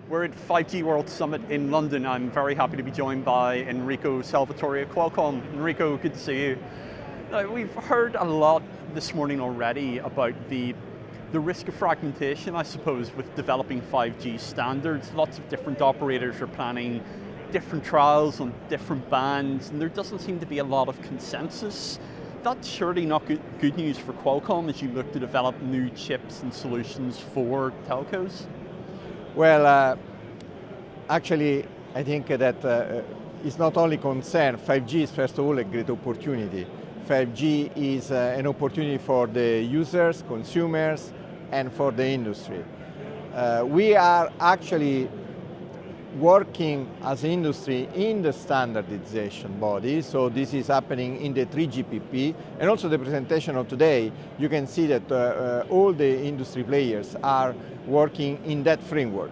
We're at 5G World Summit in London. I'm very happy to be joined by Enrico Salvatori at Qualcomm. Enrico, good to see you. We've heard a lot this morning already about the risk of fragmentation, I suppose, with developing 5G standards. Lots of different operators are planning different trials on different bands, and there doesn't seem to be a lot of consensus. That's surely not good news for Qualcomm as you look to develop new chips and solutions for telcos? Well, actually, I think that it's not only concern. 5G is, first of all, a great opportunity. 5G is an opportunity for the users, consumers, and for the industry. We are actually working as an industry in the standardization body, so this is happening in the 3GPP, and also the presentation of today, you can see that all the industry players are working in that framework.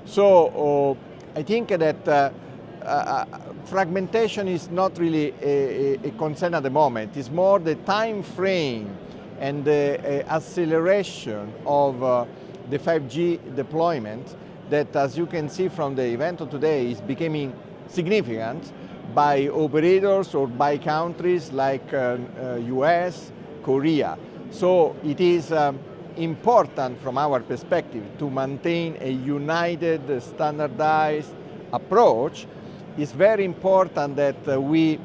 So I think that fragmentation is not really a concern at the moment. It's more the time frame and the acceleration of the 5G deployment that, as you can see from the event of today, is becoming significant by operators or by countries like US, Korea. So it is important from our perspective to maintain a united, standardized approach. It's very important that we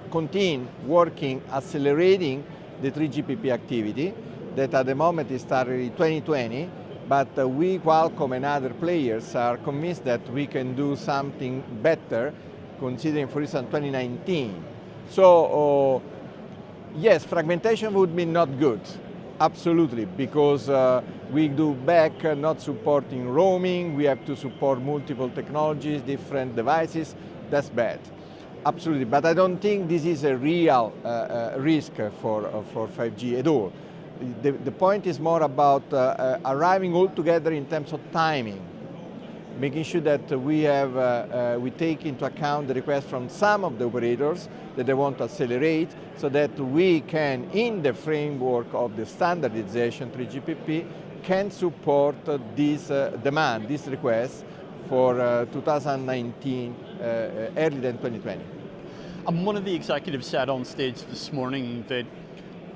continue working, accelerating the 3GPP activity that at the moment is started in 2020, but we, Qualcomm and other players, are convinced that we can do something better, considering, for instance, 2019. So, yes, fragmentation would be not good, absolutely, because we do back not supporting roaming, we have to support multiple technologies, different devices, that's bad. Absolutely, but I don't think this is a real risk for 5G at all. The point is more about arriving all together in terms of timing, making sure that we take into account the request from some of the operators that they want to accelerate, so that we can, in the framework of the standardization 3GPP, can support this demand, this request for 2019, earlier than 2020. And one of the executives said on stage this morning that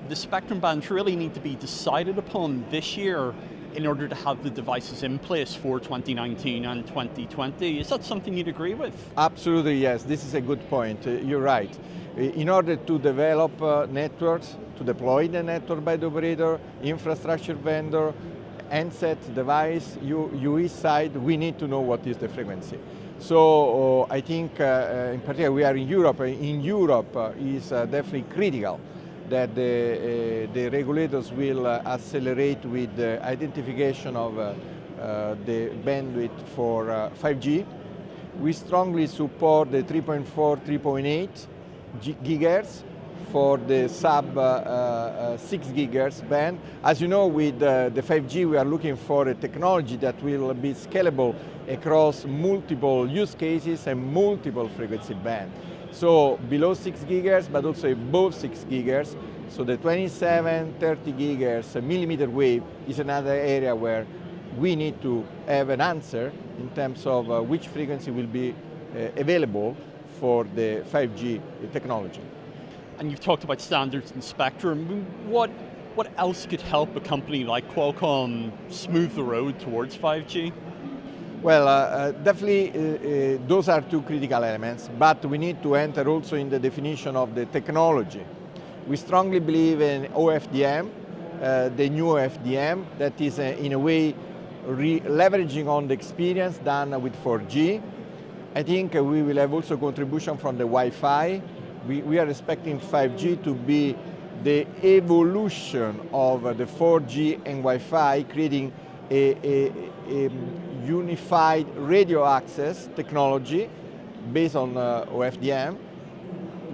the spectrum bands really need to be decided upon this year in order to have the devices in place for 2019 and 2020. Is that something you'd agree with? Absolutely, yes. This is a good point. You're right. In order to develop networks, to deploy the network by the operator, infrastructure vendor, handset device, UE side, we need to know what is the frequency. So I think in particular we are in Europe. In Europe is definitely critical that the regulators will accelerate with the identification of the bandwidth for 5G. We strongly support the 3.4, 3.8 gigahertz for the sub 6 gigahertz band. As you know, with the 5G, we are looking for a technology that will be scalable across multiple use cases and multiple frequency bands. So below 6 gigahertz, but also above 6 gigahertz. So the 27, 30 gigahertz millimeter wave is another area where we need to have an answer in terms of which frequency will be available for the 5G technology. And you've talked about standards and spectrum. What else could help a company like Qualcomm smooth the road towards 5G? Well, definitely those are two critical elements, but we need to enter also in the definition of the technology. We strongly believe in OFDM, the new OFDM, that is in a way leveraging on the experience done with 4G. I think we will have also contribution from the Wi-Fi. We are expecting 5G to be the evolution of the 4G and Wi-Fi, creating a unified radio access technology based on OFDM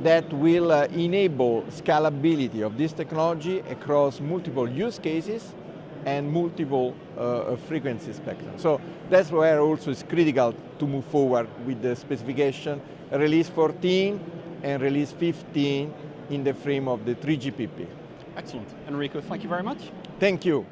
that will enable scalability of this technology across multiple use cases and multiple frequency spectrum. So that's where also it's critical to move forward with the specification, release 14 and release 15 in the frame of the 3GPP. Excellent. Enrico, thank you very much. Thank you.